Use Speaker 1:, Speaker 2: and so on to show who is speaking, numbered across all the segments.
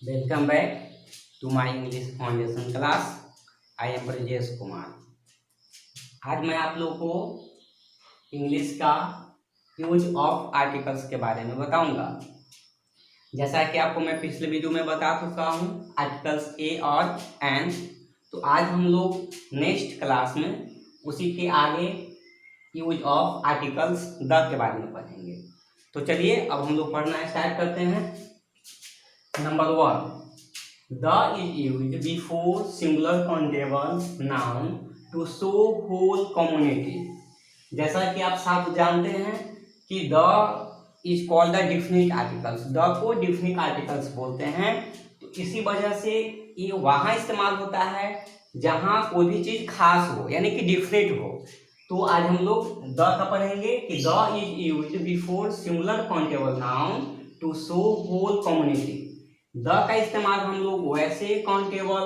Speaker 1: Welcome back to my English foundation class. I am Brajesh Kumar. आज मैं आप लोगों को इंग्लिश का यूज ऑफ आर्टिकल्स के बारे में बताऊंगा। जैसा कि आपको मैं पिछले वीडियो में बता चुका हूं, आर्टिकल्स ए और एन। तो आज हम लोग नेक्स्ट क्लास में उसी के आगे यूज ऑफ आर्टिकल्स द के बारे में पढ़ेंगे। तो चलिए अब हम लोग पढ़ना स्टार्ट करते हैं। Number 1, the is used before singular countable noun to show whole community। जैसा कि आप सब जानते हैं कि the is called the definite articles। the को definite articles बोलते हैं। तो इसी वजह से ये वहाँ इस्तेमाल होता है जहाँ कोई भी चीज़ खास हो, यानी कि डिफरेंट हो। तो आज हम लोग the का पढ़ेंगे कि the is used before singular countable noun to show whole community। The का इस्तेमाल हम लोग वैसे काउंटेबल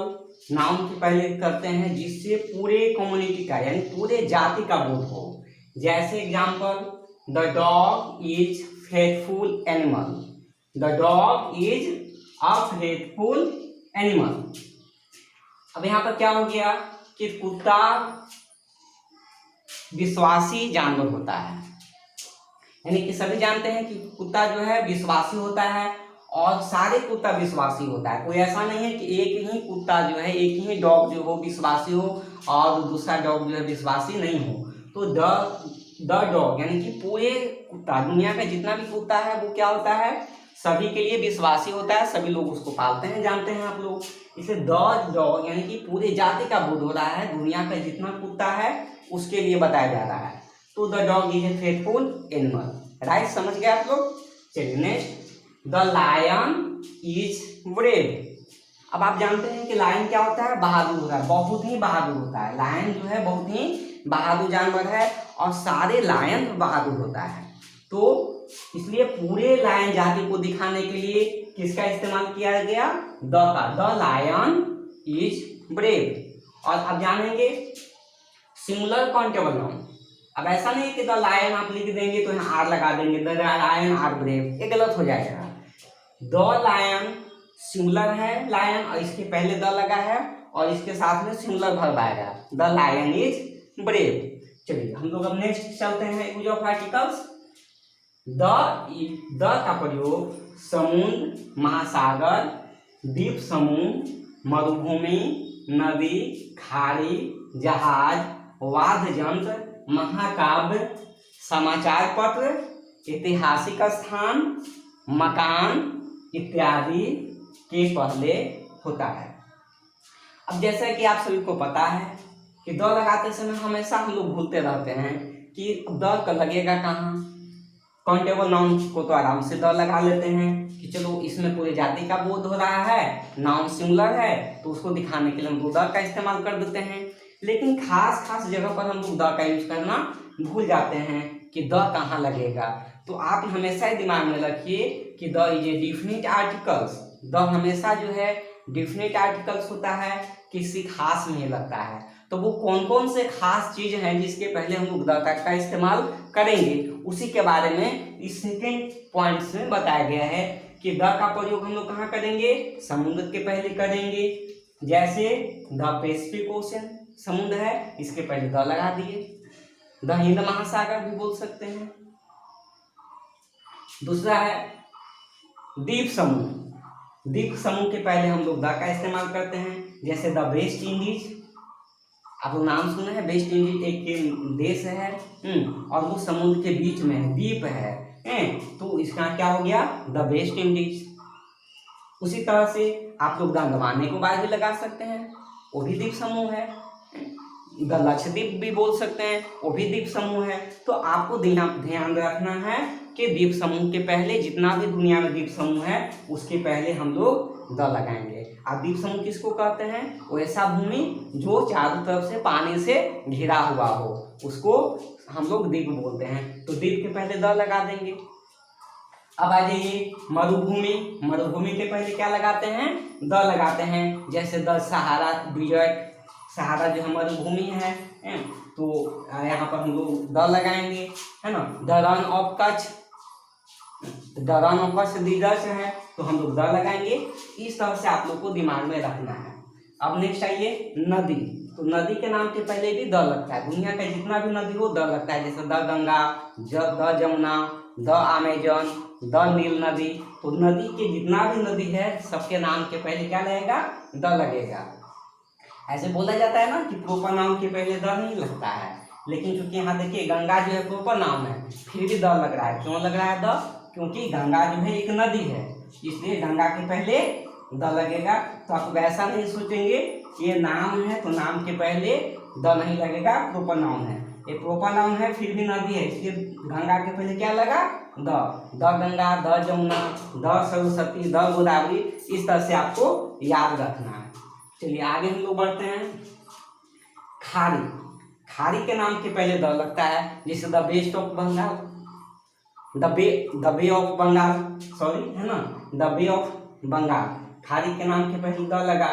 Speaker 1: नाउन के पहले करते हैं जिससे पूरे कम्युनिटी का यानी पूरे जाति का बोध हो। जैसे example, the dog is faithful animal. The dog is a faithful animal. अब यहाँ पर क्या हो गया कि कुत्ता विश्वासी जानवर होता है, यानी कि सभी जानते हैं कि कुत्ता जो है विश्वासी होता है और सारे कुत्ता विश्वासी होता है। कोई ऐसा नहीं है कि एक ही कुत्ता जो है, एक ही डॉग जो हो विश्वासी हो और दूसरा डॉग जो है विश्वासी नहीं हो। तो द डॉग यानी कि पूरे कुत्ता, दुनिया का जितना भी कुत्ता है वो क्या होता है, सभी के लिए विश्वासी होता है, सभी लोग उसको पालते हैं, जानते हैं आप लोग। इसे द डॉग यानी कि पूरे जाति का बोध हो रहा है, दुनिया का जितना कुत्ता है उसके लिए बताया जा रहा है। तो the dog is a faithful animal. Right, समझ गए आप लोग। चलिए next, the lion is brave. अब आप जानते हैं कि लायन क्या होता है, बहादुर होता है, बहुत ही बहादुर होता है। लायन जो है बहुत ही बहादुर जानवर है और सारे लायन बहादुर होता है। तो इसलिए पूरे लायन जाति को दिखाने के लिए किसका इस्तेमाल किया गया, द का। The lion is brave. और अब जानेंगे सिंगुलर काउंटेबल नाउन। अब ऐसा नहीं कि द लायन आप लिख देंगे तो यहाँ आर लगा देंगे, द लायन आर ब्रेव, ये गलत हो जाएगा। द लायन सिंगुलर है लायन और इसके पहले द लगा है और इसके साथ में सिंगुलर वर्ब आएगा, द लायन इज ब्रेव। चलिए हम लोग अब नेक्स्ट चलते हैं यूज ऑफ आर्टिकल्स। द का प्रयोग समुद्र, महासागर, द्वीप समूह, मरुभूमि, नदी, खाड़ी, जहाज, वाद्य यंत्र, महाकाव्य, समाचार पत्र, ऐतिहासिक स्थान, मकान इत्यादि के पहले होता है। अब जैसा कि आप सभी को पता है कि द लगाते समय हमेशा हम लोग भूलते रहते हैं कि द लगेगा कहाँ। काउंटेबल नाउन को तो आराम से द लगा लेते हैं कि चलो इसमें पूरे जाति का बोध हो रहा है, नाउन सिंगुलर है तो उसको दिखाने के लिए हम लोग द का इस्तेमाल कर देते हैं। लेकिन खास जगह पर हम लोग द का यूज करना भूल जाते हैं कि द कहाँ लगेगा। तो आप हमेशा ही दिमाग में रखिए कि the is a definite articles. The हमेशा जो है डिफिनिट आर्टिकल्स होता है, किसी खास में लगता है। तो वो कौन कौन से खास चीज हैं जिसके पहले हम लोग द का इस्तेमाल करेंगे, उसी के बारे में इस सेकेंड पॉइंट्स में बताया गया है कि द का प्रयोग हम लोग कहाँ करेंगे, समुद्र के पहले करेंगे। जैसे द पैसिफिक ओशन समुद्र है, इसके पहले द लगा दिए। द हिंद महासागर भी बोल सकते हैं। दूसरा है द्वीप समूह। द्वीप समूह के पहले हम लोग द का इस्तेमाल करते हैं। जैसे द वेस्ट इंडीज, आप लोग नाम सुने हैं, वेस्ट इंडीज एक देश है और वो समुद्र के बीच में है, द्वीप है तो इसका क्या हो गया, द वेस्ट इंडीज। उसी तरह से आप लोग द अंडमान निकोबार भी लगा सकते हैं, वो भी द्वीप समूह है। द लक्षद्वीप भी बोल सकते हैं, वो भी द्वीप समूह है। तो आपको ध्यान रखना है कि द्वीप समूह के पहले जितना भी दुनिया में द्वीप समूह है उसके पहले हम लोग द लगाएंगे। अब द्वीप समूह किसको कहते हैं, वो ऐसा भूमि जो चारों तरफ से पानी से घिरा हुआ हो उसको हम लोग द्वीप बोलते हैं। तो द्वीप के पहले द लगा देंगे। अब आ जाइए मरुभूमि। मरुभूमि के पहले क्या लगाते हैं, द लगाते हैं। जैसे द सहारा डिजर्ट, सहारा जो हमारी भूमि है तो यहाँ पर हम लोग द लगाएंगे, है ना। The run of Kutch, the run offers leaders है तो हम लोग द लगाएंगे। इस तरह से आप लोग को दिमाग में रखना है। अब नेक्स्ट आइए नदी। तो नदी के नाम के पहले भी द लगता है। दुनिया का जितना भी नदी हो द लगता है, जैसे the Ganga, the Jamuna, the Amazon, the Nile नदी। तो नदी के जितना भी नदी है सबके नाम के पहले क्या लगेगा? द लगेगा। ऐसे बोला जाता है ना कि प्रोपर नाउन के पहले द नहीं लगता है, लेकिन चूंकि यहाँ देखिए गंगा जो है प्रोपर नाउन है फिर भी द लग रहा है। क्यों लग रहा है द? क्योंकि गंगा जो है एक नदी है, इसलिए गंगा के पहले द लगेगा। तो आप वैसा नहीं सोचेंगे कि ये नाम है तो नाम के पहले द नहीं लगेगा, प्रोपर नाउन है। ये प्रोपर नाउन है फिर भी नदी है, इसलिए गंगा के पहले क्या लगा? The Ganga, the Jamuna, the Saraswati, the Godavari. इस तरह से आपको याद रखना है। चलिए आगे हम लोग बढ़ते हैं। खाड़ी। खाड़ी के नाम के पहले द लगता है, जैसे the best of Bengal, the bay of Bengal, sorry है ना, द बे ऑफ बंगाल। खाड़ी के नाम के पहले द लगा।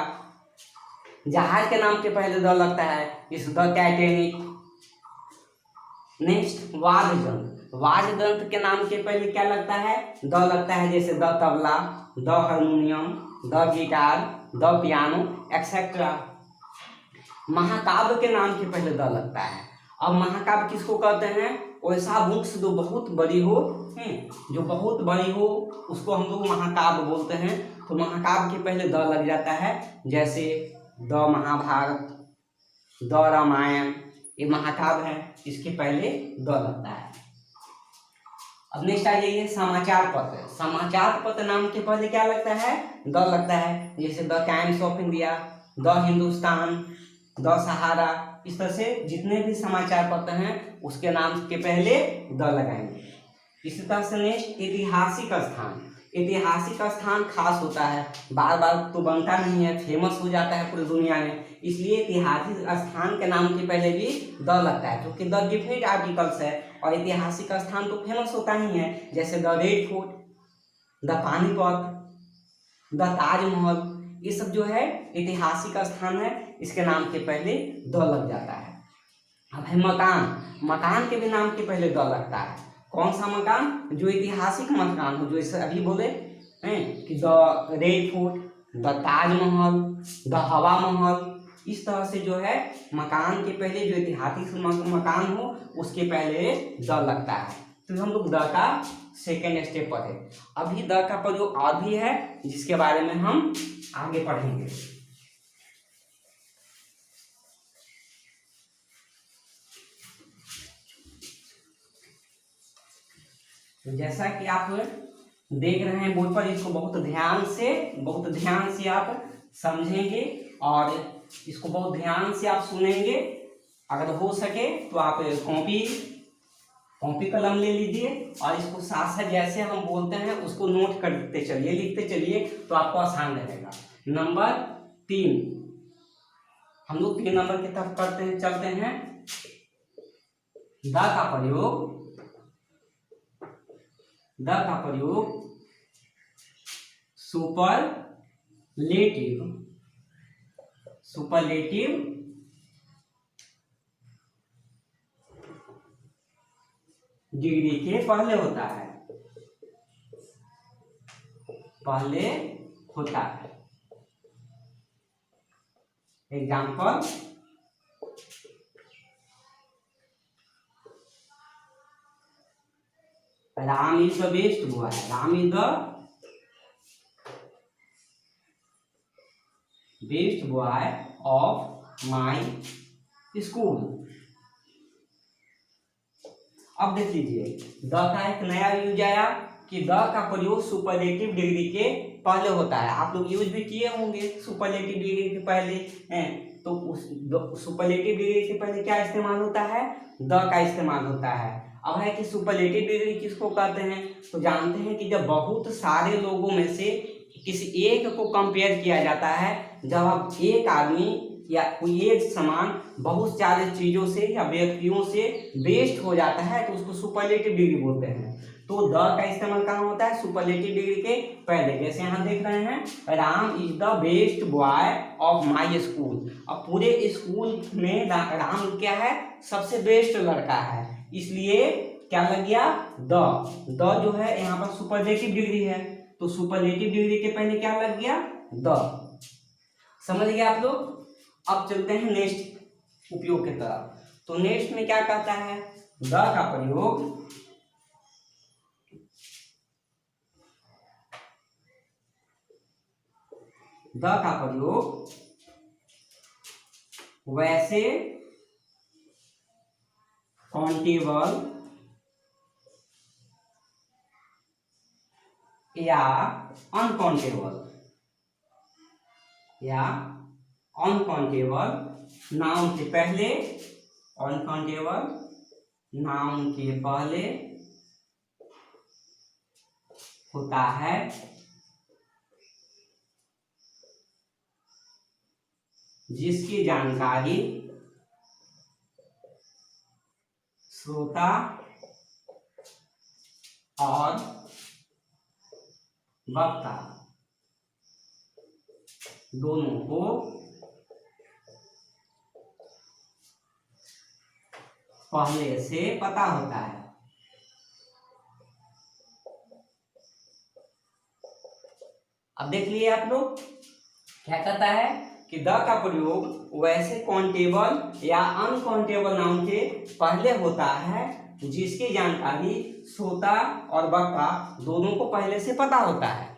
Speaker 1: जहाज के नाम के पहले द लगता है, इस द टाइटैनिक। नेक्स्ट वाद्ययंत्र। वाद्ययंत्र के नाम के पहले क्या लगता है? द लगता है, जैसे the tabla, the harmonium, the guitar, the piano etcetera. महाकाव्य के नाम के पहले द लगता है। अब महाकाव्य किसको कहते हैं? वैसा बुक्स जो बहुत बड़ी हो, जो बहुत बड़ी हो उसको हम लोग महाकाव्य बोलते हैं। तो महाकाव्य के पहले द लग जाता है, जैसे द महाभारत, द रामायण। ये महाकाव्य है, इसके पहले द लगता है। अब नेक्स्ट आ जाइए समाचार पत्र। समाचार पत्र नाम के पहले क्या लगता है? द लगता है, जैसे the Times of India, the Hindustan, the Sahara. इस तरह से जितने भी समाचार पत्र हैं उसके नाम के पहले द लगाएंगे। इसी तरह से नेक्स्ट ऐतिहासिक स्थान। ऐतिहासिक स्थान खास होता है, बार बार तो बनता नहीं है, फेमस हो जाता है पूरी दुनिया में, इसलिए ऐतिहासिक स्थान के नाम के पहले भी द लगता है, क्योंकि द डिफरेंट आर्टिकल्स है और ऐतिहासिक स्थान तो फेमस होता ही है, जैसे the red fort, the Panipat, the Taj Mahal. ये सब जो है ऐतिहासिक स्थान है, इसके नाम के पहले द लग जाता है। अब है मकान। मकान के भी नाम के पहले द लगता है। कौन सा मकान? जो ऐतिहासिक मकान हो, जो इसे अभी बोले हैं कि the red fort, the Taj Mahal, the हवा महल। इस तरह से जो है मकान के पहले जो ऐतिहासिक मकान हो उसके पहले द लगता है। तो हम लोग द का सेकेंड स्टेप पर है। अभी द का प्रयोग और भी है जिसके बारे में हम आगे पढ़ेंगे। तो जैसा कि आप देख रहे हैं बोर्ड पर, इसको बहुत ध्यान से आप समझेंगे और इसको बहुत ध्यान से आप सुनेंगे। अगर हो सके तो आप कॉपी कलम ले लीजिए और इसको साथ साथ जैसे हम बोलते हैं उसको नोट करते चलिए, लिखते चलिए, तो आपको आसान रहेगा। नंबर 3, हम लोग 3 नंबर की तरफ चलते हैं। द का प्रयोग सुपरलेटिव डिग्री के पहले होता है। Example, Ram is the best boy. Ram is the best boy of my school. अब देख लीजिए, द का एक नया यूज आया कि द का प्रयोग सुपरलेटिव डिग्री के पहले होता है। आप लोग यूज भी किए होंगे सुपरलेटिव डिग्री के पहले हैं। तो उस सुपरलेटिव डिग्री के पहले क्या इस्तेमाल होता है? द का इस्तेमाल होता है। अब है कि सुपरलेटिव डिग्री किसको कहते हैं? तो जानते हैं कि जब बहुत सारे लोगों में से किसी एक को कंपेयर किया जाता है, जब आप एक आदमी या कोई एक सामान बहुत सारे चीज़ों से या व्यक्तियों से बेस्ट हो जाता है तो उसको सुपरलेटिव डिग्री बोलते हैं। तो द का इस्तेमाल कहाँ होता है? सुपरलेटिव डिग्री के पहले। जैसे यहाँ देख रहे हैं, Ram is the best boy of my school. अब पूरे स्कूल में राम क्या है? सबसे बेस्ट लड़का है, इसलिए क्या लग गया, द जो है यहाँ पर सुपरलेटिव डिग्री है, तो सुपरलेटिव डिग्री के पहले क्या लग गया, द। समझ गए आप लोग। अब चलते हैं नेक्स्ट उपयोग की तरफ। तो नेक्स्ट में क्या कहता है, द का प्रयोग वैसे काउंटेबल या अनकाउंटेबल नाउन के पहले, अनकाउंटेबल नाउन के पहले होता है, जिसकी जानकारी श्रोता और वक्ता दोनों को पहले से पता होता है। अब देख लिए आप लोग, क्या कहता है कि द का प्रयोग वैसे काउंटेबल या अनकाउंटेबल नाउन के पहले होता है, जिसकी जानकारी श्रोता और वक्ता दोनों को पहले से पता होता है।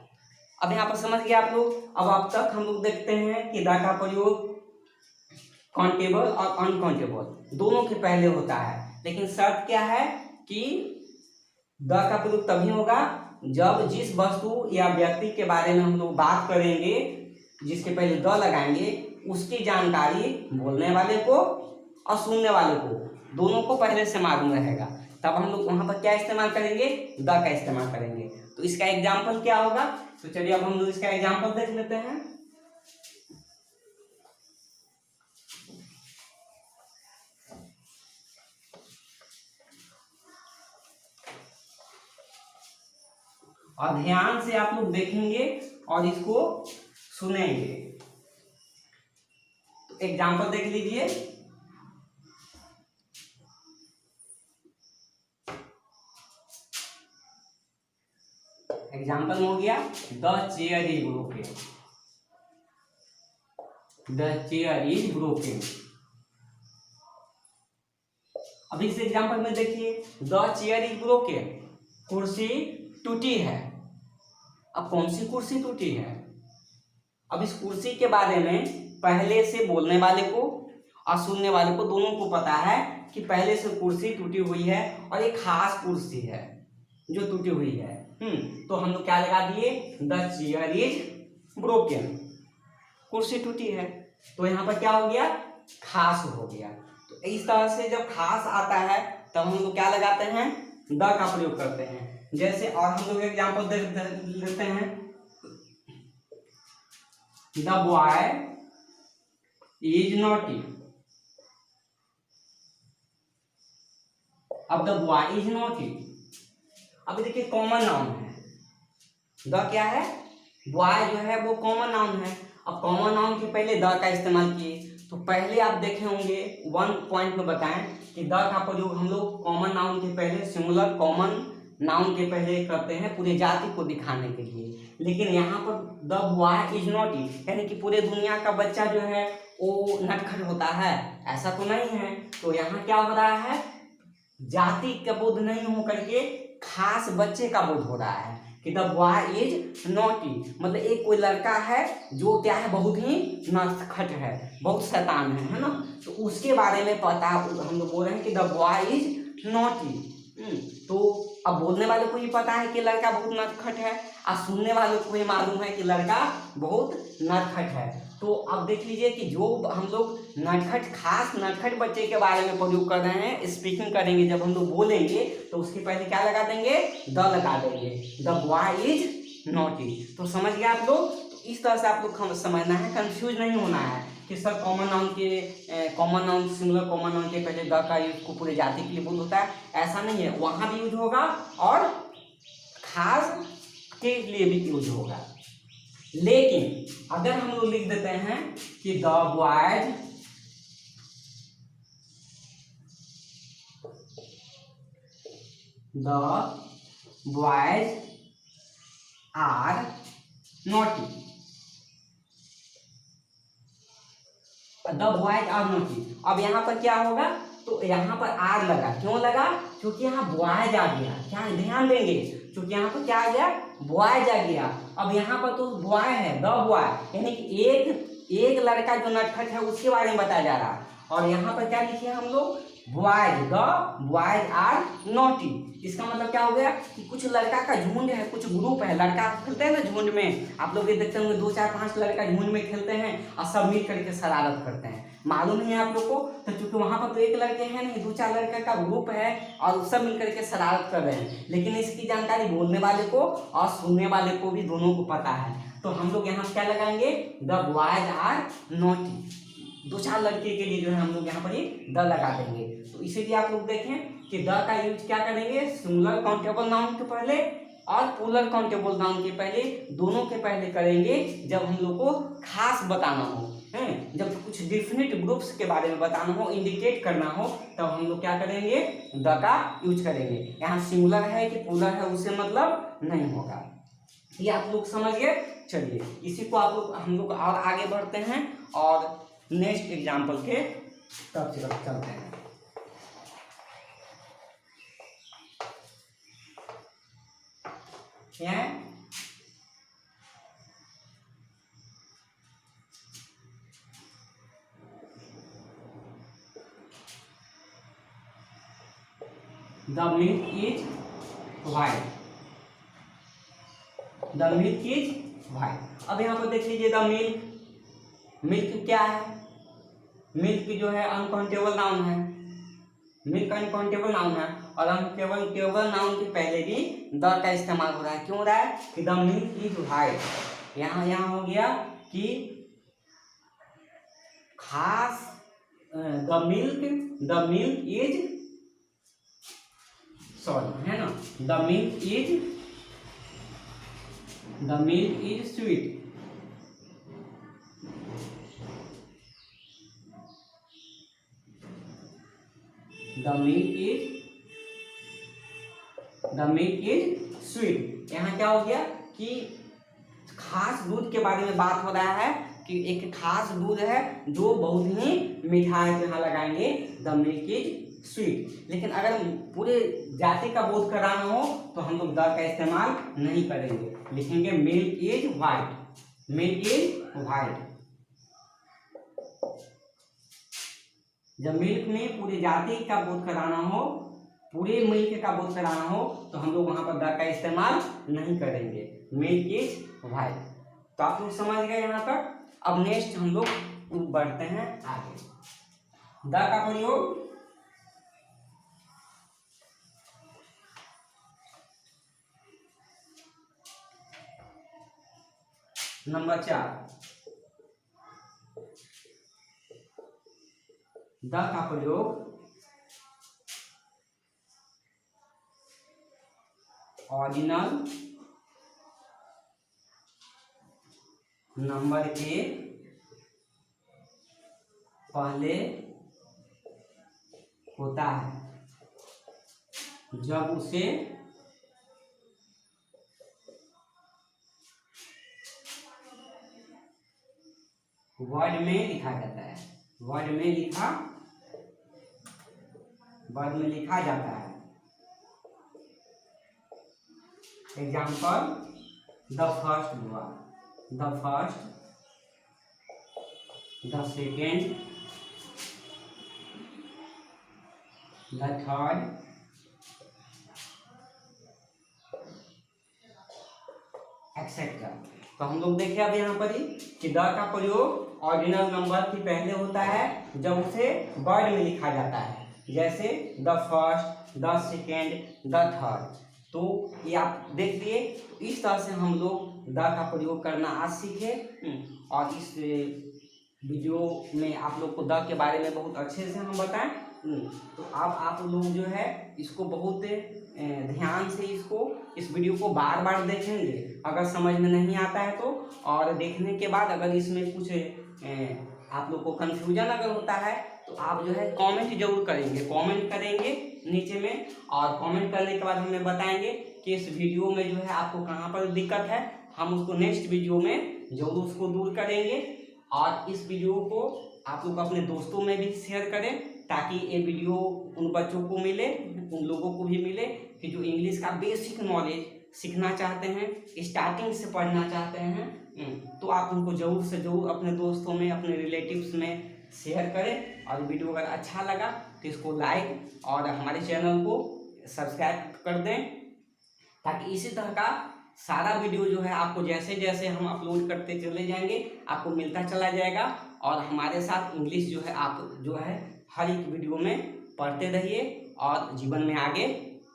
Speaker 1: अब यहाँ पर समझ गए आप लोग। अब तक हम लोग देखते हैं कि द का प्रयोग काउंटेबल और अनकाउंटेबल दोनों के पहले होता है, लेकिन शर्त क्या है कि द का प्रयोग तभी होगा जब जिस वस्तु या व्यक्ति के बारे में हम लोग बात करेंगे, जिसके पहले द लगाएंगे, उसकी जानकारी बोलने वाले को और सुनने वाले को दोनों को पहले से मालूम रहेगा, तब हम लोग वहां पर क्या इस्तेमाल करेंगे, द का इस्तेमाल करेंगे। तो इसका एग्जाम्पल क्या होगा, तो चलिए अब हम लोग इसका एग्जाम्पल देख लेते हैं। और ध्यान से आप लोग देखेंगे और इसको सुनेंगे। तो एग्जाम्पल देख लीजिए। एग्जाम्पल में हो गया the chair is broken, the chair is broken. अब इस एग्जाम्पल में देखिए द चेयर इज ब्रोकन, कुर्सी टूटी है। अब कौन सी कुर्सी टूटी है, अब इस कुर्सी के बारे में पहले से बोलने वाले को और सुनने वाले को दोनों को पता है कि पहले से कुर्सी टूटी हुई है और एक खास कुर्सी है जो टूटी हुई है। तो हम लोग क्या लगा दिए, द चेयर इज ब्रोकन, कुर्सी टूटी है। तो यहाँ पर क्या हो गया, खास हो गया। तो इस तरह से जब खास आता है तब हम लोग क्या लगाते हैं, द का प्रयोग करते हैं। जैसे और हम लोग एग्जाम्पल देते हैं, द बॉय इज नॉटी। अब द बॉय इज नॉटी, अब देखिए कॉमन नाउन है, द क्या है, बॉय जो है वो कॉमन नाउन है। अब कॉमन नाउन के पहले द का इस्तेमाल किए, तो पहले आप देखे होंगे 1 पॉइंट में बताएं कि द का प्रयोग हम लोग कॉमन नाउन के पहले, सिंगुलर कॉमन नाउन के पहले करते हैं पूरे जाति को दिखाने के लिए। लेकिन यहाँ पर द बॉय इज नॉटी, यानी कि पूरे दुनिया का बच्चा जो है वो नटखट होता है, ऐसा तो नहीं है। तो यहाँ क्या हो रहा है, जाति का बोध नहीं हो करके खास बच्चे का बोध हो रहा है कि द बॉय इज नॉटी, मतलब एक कोई लड़का है जो क्या है, बहुत ही नटखट है, बहुत शैतान है ना। तो उसके बारे में पता हम लोग बोल रहे हैं कि द बॉय इज नॉटी। तो अब बोलने वाले को ये पता है कि लड़का बहुत नटखट है, और सुनने वाले को ये मालूम है कि लड़का बहुत नटखट है। तो अब देख लीजिए कि जो हम लोग नटखट, खास नटखट बच्चे के बारे में प्रयोग कर रहे हैं, स्पीकिंग करेंगे, जब हम लोग बोलेंगे तो उसके पहले क्या लगा देंगे, द लगा देंगे, द बॉय इज नॉटी। तो समझ गए आप लोग। तो इस तरह से आप लोग समझना है, कंफ्यूज नहीं होना है कि sir common noun singular common noun के पहले द का यूज को पूरे जाति के लिए बोल होता है, ऐसा नहीं है, वहां भी यूज होगा और खास के लिए भी यूज होगा। लेकिन अगर हम लोग लिख देते हैं कि the boys the boys are naughty, the boys are naughty. अब यहाँ पर क्या होगा, तो यहाँ पर आर लगा, क्यों लगा, क्योंकि यहाँ बॉयज आ गया। क्या ध्यान देंगे, क्योंकि यहाँ पर क्या आ गया, बॉयज आ गया। अब यहाँ पर तो बॉय है, द बॉय, यानी कि एक लड़का जो नटखट है उसके बारे में बताया जा रहा। और यहाँ पर क्या लिखे हम लोग, boys, the boys are naughty. इसका मतलब क्या हो गया कि कुछ लड़का का झुंड है, कुछ ग्रुप है, लड़का खेलते हैं ना झुंड में, आप लोग ये देखते होंगे 2 4 5 लड़का झुंड में खेलते हैं और सब मिल करके शरारत करते हैं, मालूम नहीं है आप लोग को। तो चूंकि वहां पर तो एक लड़के हैं नहीं, 2 4 लड़के का ग्रुप है और सब मिल करके शरारत कर रहे हैं, लेकिन इसकी जानकारी बोलने वाले को और सुनने वाले को भी दोनों को पता है। तो हम लोग यहाँ क्या लगाएंगे, द बॉयज आर नॉटी। 2 4 लड़के के लिए जो है हम लोग यहाँ पर ये द लगा देंगे। तो इसीलिए आप लोग देखें कि द का यूज क्या करेंगे, सिंगुलर काउंटेबल नाउन के पहले और प्लूरल काउंटेबल नाउन के पहले, दोनों के पहले करेंगे जब हम लोग को खास बताना हो, हैं, जब कुछ डिफिनिट ग्रुप्स के बारे में बताना हो, इंडिकेट करना हो, तब हम लोग क्या करेंगे, द का यूज करेंगे। यहाँ सिंगुलर है कि प्लूरल है उससे मतलब नहीं होगा। ये आप लोग समझ गए। चलिए इसी को आप लोग हम लोग और आगे बढ़ते हैं और नेक्स्ट एग्जाम्पल के तरफ चलते हैं। क्या है, the milk is white, the milk is white. अब यहाँ पर देख लीजिए, द मिल्क क्या है, मिल्क जो है अनकाउंटेबल नाउन है, मिल्क अनकाउंटेबल नाउन है और अनकाउंटेबल नाउन के पहले भी द का इस्तेमाल हो रहा है। क्यों हो रहा है कि द मिल्क इज व्हाइट। यहाँ हो गया कि खास, द मिल्क इज, सॉरी है ना, the milk is sweet, the milk is sweet. यहाँ क्या हो गया कि खास दूध के बारे में बात हो रहा है कि एक खास दूध है जो बहुत ही मीठा है, तो यहाँ लगाएंगे द मिल्क इज स्वीट। लेकिन अगर पूरे जाति का बोध कराना हो तो हम लोग द का इस्तेमाल नहीं करेंगे, लिखेंगे milk is white, milk is white. जब मिल्क में पूरी जाति का बोध कराना हो, पूरे मिल्क का बोध कराना हो, तो हम लोग वहां पर द का इस्तेमाल नहीं करेंगे, मिल्क इज व्हाइट। तो आप लोग समझ गए यहाँ तक। अब नेक्स्ट हम लोग बढ़ते हैं आगे। द का प्रयोग नंबर 4, द का प्रयोग ऑर्डिनल नंबर के पहले होता है जब उसे वर्ड में लिखा जाता है, वर्ड में लिखा जाता है। एग्जाम्पल, द फर्स्ट हुआ, the first, the second, the third, etcetera. तो हम लोग देखें अब यहाँ पर ही कि द का प्रयोग ऑर्डिनल नंबर के पहले होता है जब उसे वर्ड में लिखा जाता है, जैसे the first, the second, the third. तो ये आप देख लिए। तो इस तरह से हम लोग द का प्रयोग करना आज सीखे और इस वीडियो में आप लोग को द के बारे में बहुत अच्छे से हम बताएं। तो अब आप लोग जो है इसको बहुत ध्यान से इस वीडियो को बार बार देखेंगे अगर समझ में नहीं आता है तो, और देखने के बाद अगर इसमें कुछ आप लोग को कन्फ्यूजन अगर होता है तो आप जो है कमेंट जरूर करेंगे, कमेंट करेंगे नीचे में, और कमेंट करने के बाद हमें बताएंगे कि इस वीडियो में जो है आपको कहाँ पर दिक्कत है, हम उसको नेक्स्ट वीडियो में जरूर उसको दूर करेंगे। और इस वीडियो को आप लोग अपने दोस्तों में भी शेयर करें, ताकि ये वीडियो उन बच्चों को मिले, उन लोगों को भी मिले कि जो इंग्लिश का बेसिक नॉलेज सीखना चाहते हैं, स्टार्टिंग से पढ़ना चाहते हैं। तो आप उनको जरूर से जरूर अपने दोस्तों में, अपने रिलेटिव्स में शेयर करें। और वीडियो अगर अच्छा लगा तो इसको लाइक और हमारे चैनल को सब्सक्राइब कर दें, ताकि इसी तरह का सारा वीडियो जो है आपको जैसे जैसे हम अपलोड करते चले जाएंगे आपको मिलता चला जाएगा। और हमारे साथ इंग्लिश जो है आप जो है हर एक वीडियो में पढ़ते रहिए और जीवन में आगे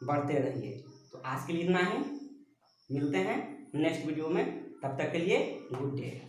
Speaker 1: बढ़ते रहिए। तो आज के लिए इतना ही, मिलते हैं नेक्स्ट वीडियो में, तब तक के लिए गुड डे।